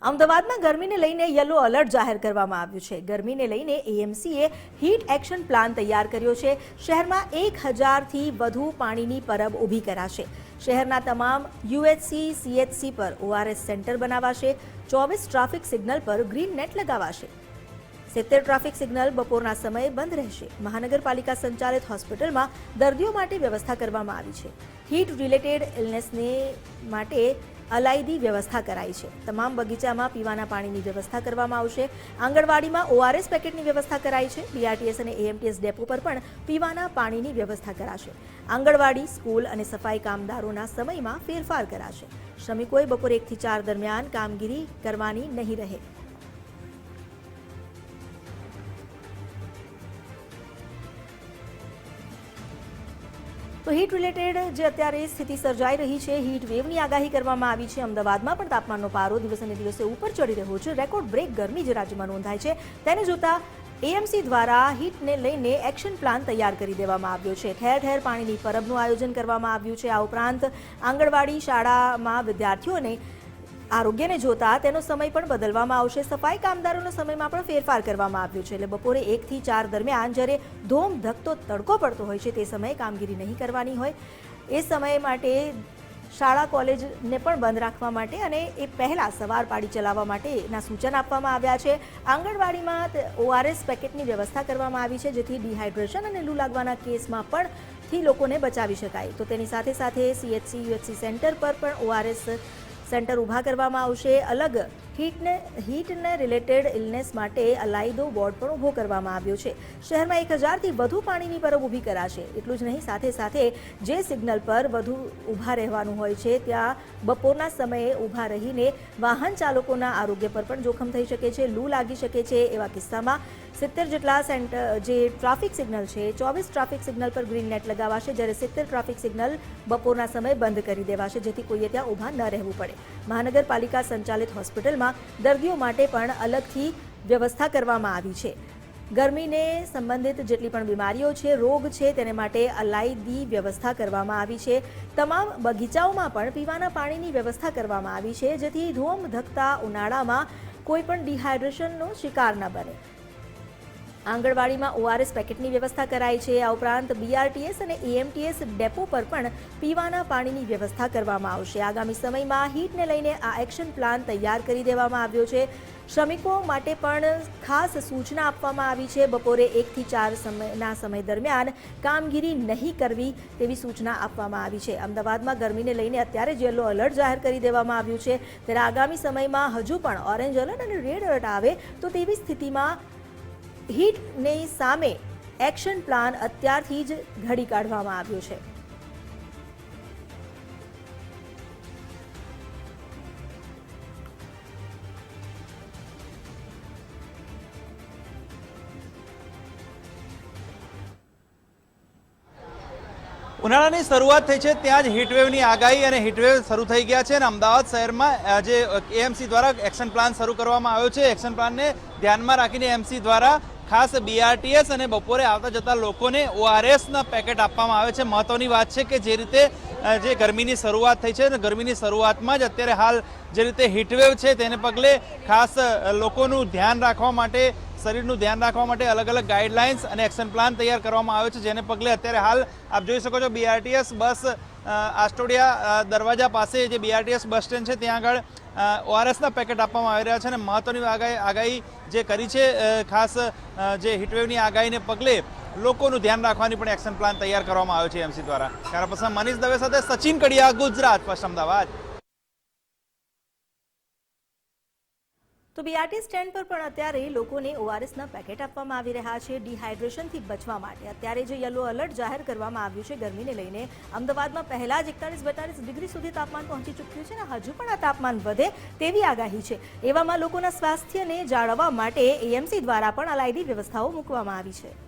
અમદાવાદમાં ગરમીને લઈને યલો એલર્ટ જાહેર કરવામાં આવ્યું છે। ગરમીને લઈને એએમસીએ હીટ એક્શન પ્લાન તૈયાર કર્યો છે। શહેરમાં 1000થી વધુ પાણીની પરબ ઊભી કરાશે। શહેરના તમામ યુએચસી સીએચસી પર ઓઆરએસ સેન્ટર બનાવાશે। 24 ટ્રાફિક સિગ્નલ પર ગ્રીન નેટ લગાવાશે। 70 ટ્રાફિક સિગ્નલ બપોરના સમયે બંધ રહેશે। મહાનગરપાલિકા સંચાલિત હોસ્પિટલમાં દર્દીઓ માટે વ્યવસ્થા કરવામાં આવી છે। હીટ રિલેટેડ ઇલનેસને માટે અલાયદી વ્યવસ્થા કરાઈ છે। તમામ બગીચામાં પીવાના પાણીની વ્યવસ્થા કરવામાં આવશે। આંગણવાડીમાં ઓઆરએસ પેકેટની વ્યવસ્થા કરાઈ છે। બીઆરટીએસ અને એએમટીએસ ડેપો પર પણ પીવાના પાણીની વ્યવસ્થા કરાશે। આંગણવાડી, સ્કૂલ અને સફાઈ કામદારોના સમયમાં ફેરફાર કરાશે। શ્રમિકોએ બપોરે 1 થી 4 દરમિયાન કામગીરી કરવાની નહીં રહે। તો હીટ રિલેટેડ જે અત્યારે સ્થિતિ સર્જાઈ રહી છે, હીટ વેવની આગાહી કરવામાં આવી છે। અમદાવાદમાં પણ તાપમાનનો પારો દિવસે ને દિવસે ઉપર ચડી રહ્યો છે। રેકોર્ડ બ્રેક ગરમી જે રાજ્યમાં નોંધાય છે તેને જોતા એએમસી દ્વારા હીટને લઈને એક્શન પ્લાન તૈયાર કરી દેવામાં આવ્યો છે। ઠેર ઠેર પાણીની પરબનું આયોજન કરવામાં આવ્યું છે। આ ઉપરાંત આંગણવાડી, શાળામાં વિદ્યાર્થીઓને આરોગ્યને જોતા તેનો સમય પણ બદલવામાં આવશે। સફાઈ કામદારોના સમયમાં પણ ફેરફાર કરવામાં આવ્યો છે। એટલે બપોરે 1 થી 4 દરમિયાન જ્યારે ધોમ ધકતો તડકો પડતો હોય છે તે સમયે કામગીરી નહીં કરવાની હોય। એ સમય માટે શાળા કોલેજને પણ બંધ રાખવા માટે અને એ પહેલાં સવાર પાડી ચલાવવા માટેના સૂચન આપવામાં આવ્યા છે। આંગણવાડીમાં ઓઆરએસ પેકેટની વ્યવસ્થા કરવામાં આવી છે જેથી ડિહાઇડ્રેશન અને લૂ લાગવાના કેસમાં પણ થી લોકોને બચાવી શકાય। તો તેની સાથે સાથે સીએચસી યુએચસી સેન્ટર પર પણ ઓઆરએસ સેન્ટર ઊભા કરવામાં આવશે। અલગ હીટને રિલેટેડ ઇલનેસ માટે અલાયદો બોર્ડ પણ ઊભો કરવામાં આવ્યો છે। શહેરમાં 1000થી વધુ પાણીની પરબ ઊભી કરાશે। એટલું જ નહીં, સાથે સાથે જે સિગ્નલ પર વધુ ઊભા રહેવાનું હોય છે ત્યાં બપોરના સમયે ઊભા રહીને વાહન ચાલકોના આરોગ્ય પર પણ જોખમ થઈ શકે છે, લૂ લાગી શકે છે। એવા કિસ્સામાં 70 જેટલા જે ટ્રાફિક સિગ્નલ છે, 24 ટ્રાફિક સિગ્નલ પર ગ્રીન નેટ લગાવાશે, જ્યારે 70 ટ્રાફિક સિગ્નલ બપોરના સમયે બંધ કરી દેવાશે જેથી કોઈએ ત્યાં ઊભા ન રહેવું પડે। મહાનગરપાલિકા સંચાલિત હોસ્પિટલમાં દર્દીઓ માટે પણ અલગથી વ્યવસ્થા કરવામાં આવી છે। ગરમીને સંબંધિત જેટલી પણ બીમારીઓ છે, રોગ છે, તેને માટે અલાયદી વ્યવસ્થા કરવામાં આવી છે। તમામ બગીચાઓમાં પણ પીવાના પાણીની વ્યવસ્થા કરવામાં આવી છે જેથી ધોમ ધકતા ઉનાળામાં કોઈ પણ ડિહાઇડ્રેશનનો શિકાર ન બને। આંગણવાડીમાં ઓઆરએસ પેકેટની વ્યવસ્થા કરાઈ છે। આ ઉપરાંત બીઆરટીએસ અને એએમટીએસ ડેપો પર પણ પીવાના પાણીની વ્યવસ્થા કરવામાં આવશે। આગામી સમયમાં હીટને લઈને આ એક્શન પ્લાન તૈયાર કરી દેવામાં આવ્યો છે। શ્રમિકો માટે પણ ખાસ સૂચના આપવામાં આવી છે। બપોરે 1 થી 4 સમય દરમિયાન કામગીરી નહીં કરવી તેવી સૂચના આપવામાં આવી છે। અમદાવાદમાં ગરમીને લઈને અત્યારે જ યલો એલર્ટ જાહેર કરી દેવામાં આવ્યું છે, ત્યારે આગામી સમયમાં હજુ પણ ઓરેન્જ એલર્ટ અને રેડ એલર્ટ આવે તો તેવી સ્થિતિમાં હીટની સામે એક્શન પ્લાન અત્યારથી જ ઘડી કાઢવામાં આવ્યો છે। ઉનાળાની શરૂઆત થઈ છે ત્યાં જ હીટવેવની આગાહી અને હીટવેવ શરૂ થઈ ગયા છે અને અમદાવાદ શહેરમાં જે એએમસી દ્વારા એક્શન પ્લાન શરૂ કરવામાં આવ્યો છે। એક્શન પ્લાનને ધ્યાનમાં રાખીને એએમસી દ્વારા ખાસ બીઆરટીએસ અને બપોરે આવતા જતા લોકોને ઓઆરએસના પેકેટ આપવામાં આવે છે। મહત્વની વાત છે કે જે રીતે જે ગરમીની શરૂઆત થઈ છે અને ગરમીની શરૂઆતમાં જ અત્યારે હાલ જે રીતે હીટવેવ છે તેને પગલે ખાસ લોકોનું ધ્યાન રાખવા માટે, શરીરનું ધ્યાન રાખવા માટે અલગ અલગ ગાઈડલાઇન્સ અને એક્શન પ્લાન તૈયાર કરવામાં આવ્યો છે, જેને પગલે અત્યારે હાલ આપ જોઈ શકો છો બીઆરટીએસ બસ આસ્ટોડિયા દરવાજા પાસે જે બીઆરટીએસ બસ સ્ટેન્ડ છે ત્યાં આગળ ઓઆરએસના પેકેટ આપવામાં આવી રહ્યા છે અને મહત્વની આગાહી જે કરી છે ખાસ જે હીટવેવની આગાહીને પગલે લોકોનું ધ્યાન રાખવાની પણ એક્શન પ્લાન તૈયાર કરવામાં આવ્યો છે એમસી દ્વારા। કેમેરા પર્સન મનીષ દવે સાથે સચિન કડિયા, ગુજરાત ફર્સ્ટ, અમદાવાદ। તો બીઆરટી સ્ટેન્ડ પર પણ અત્યારે લોકોને ઓઆરએસના પેકેટ આપવામાં આવી રહ્યા છે ડિહાઇડ્રેશનથી બચવા માટે। અત્યારે જે યલો એલર્ટ જાહેર કરવામાં આવ્યું છે ગરમીને લઈને, અમદાવાદમાં પહેલા જ 41-42 ડિગ્રી સુધી તાપમાન પહોંચી ચૂક્યું છે અને હજુ પણ આ તાપમાન વધે તેવી આગાહી છે। એવામાં લોકોના સ્વાસ્થ્યને જાળવવા માટે એએમસી દ્વારા પણ અલાયદી વ્યવસ્થાઓ મૂકવામાં આવી છે।